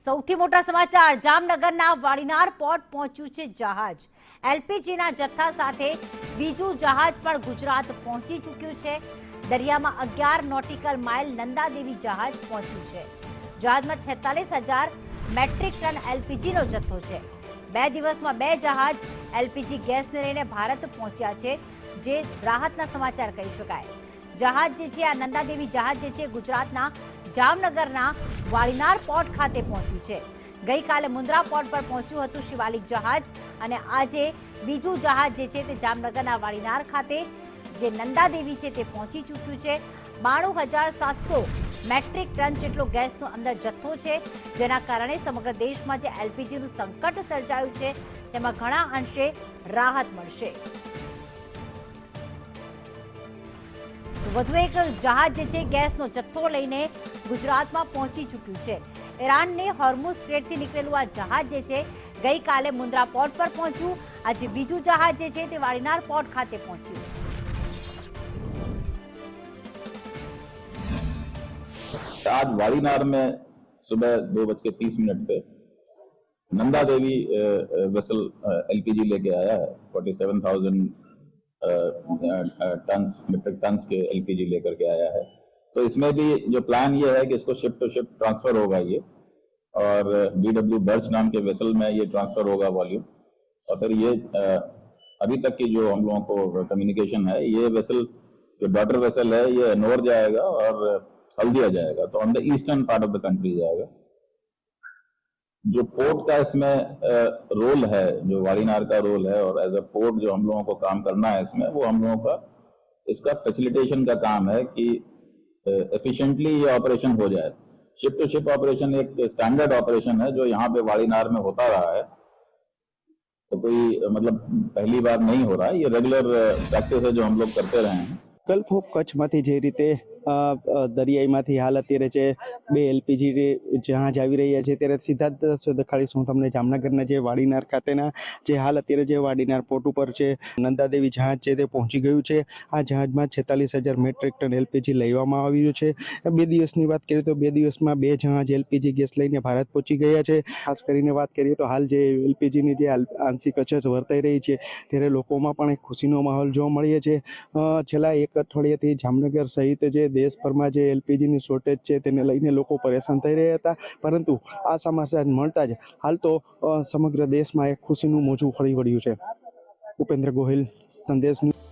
સૌથી મોટા સમાચાર જામનગરના વાડીનાર પોર્ટ પહોંચ્યું છે જહાજ। એલપીજીના જથ્થા સાથે બીજું જહાજ પણ ગુજરાત પહોંચી ચૂક્યું છે। દરિયામાં 11 નોટિકલ માઇલ નંદાદેવી જહાજ પહોંચ્યું છે। જહાજમાં 46,000 મેટ્રિક ટન એલપીજીનો જથ્થો છે। 2 દિવસમાં 2 જહાજ એલપીજી ગેસને લઈને ભારત પહોંચ્યા છે, જે રાહતના સમાચાર કહી શકાય। જહાજ જે છે આ નંદાદેવી જહાજ જે છે ગુજરાતના જામનગરના વાડીનાર પોર્ટ ખાતે પહોંચ્યું છે। ગઈકાલે મુન્દ્રા પોર્ટ પર પહોંચ્યું હતું શિવાલિક જહાજ અને આજે બીજું જહાજ જે છે તે જામનગરના વાડીનાર ખાતે જે નંદાદેવી છે તે પહોંચી ચૂક્યું છે। 92,700 મેટ્રિક ટન જેટલો ગેસનો અંદર જથ્થો છે, જેના કારણે સમગ્ર દેશમાં જે એલપીજીનું સંકટ સર્જાયું છે તેમાં ઘણા અંશે રાહત મળશે। વધુ એક જહાજ જે છે ગેસનો જથ્થો લઈને ગુજરાતમાં પહોંચી ચૂક્યું છે। ઈરાનને હોર્મુઝ સ્ટ્રેટથી નીકળેલું આ જહાજ જે છે ગઈકાલે મુન્દ્રા પોર્ટ પર પહોંચ્યું। આજે બીજું જહાજ જે છે તે વાડીનાર પોર્ટ ખાતે પહોંચ્યું। आज वाड़ीनार में सुबह 2:30 पे नंदा देवी वेसल एलपीजी लेके आया है। 47,000 मेट्रिक टन्स के एलपीजी लेकर के आया है। तो इसमें भी जो प्लान ये है कि इसको शिप टू शिप ट्रांसफर होगा ये, और BW बर्च नाम के वेसल में ये ट्रांसफर होगा वॉल्यूम। और फिर ये अभी तक की जो हम लोगों को कम्युनिकेशन है, ये वेसल जो डॉटर वेसल है ये एनोर जाएगा और हल्दिया जाएगा, तो on the eastern part of the country जाएगा। जो पोर्ट का इसमें रोल है, जो वाड़ीनार का रोल है और एज अ पोर्ट जो हम लोगों को काम करना है इसमें, वो हम लोगों का इसका फैसिलिटेशन का काम है कि एफिशिएंटली ये ऑपरेशन हो जाए। शिप टू शिप ऑपरेशन एक स्टैंडर्ड ऑपरेशन है जो यहाँ पे वाड़ीनार में होता रहा है, तो कोई मतलब पहली बार नहीं हो रहा है, ये रेगुलर प्रैक्टिस है जो हम लोग करते रहे हैं। गल्फ ऑफ कच्छमांथी जे रीते दरियाईमांथी हाल अत्यारे छे 2 एलपीजी जहाज આવી રહ્યા છે, ત્યારે સીધા જ દ્રશ્યો દેખાડીશું તમને જામનગરના જે વાડીનાર ખાતેના જે હાલ અત્યારે જે વાડીનાર પોર્ટ ઉપર છે નંદાદેવી જહાજ છે તે પહોંચી ગયું છે। આ જહાજમાં 46,000 મેટ્રિક ટન એલપીજી લેવામાં આવ્યું છે। 2 દિવસની વાત કરીએ તો 2 દિવસમાં 2 જહાજ એલપીજી ગેસ લઈને ભારત પહોંચી ગયા છે। ખાસ કરીને વાત કરીએ તો હાલ જે એલપીજીની જે આંશિક અછત વર્તાઈ રહી છે, ત્યારે લોકોમાં પણ એક ખુશીનો માહોલ જોવા મળ્યો છે। છેલ્લા એક અઠવાડિયાથી જામનગર સહિત જે દેશભરમાં જે એલપીજીની શોર્ટેજ છે તેને લઈને લોકો પરેશાન થઈ રહ્યા હતા, પરંતુ આ સમાચાર મળતા જ હાલ તો સમગ્ર દેશમાં એક ખુશીનું મોજું ફરી વળ્યું છે। ઉપેન્દ્ર ગોહિલ, સંદેશ ન્યૂઝ।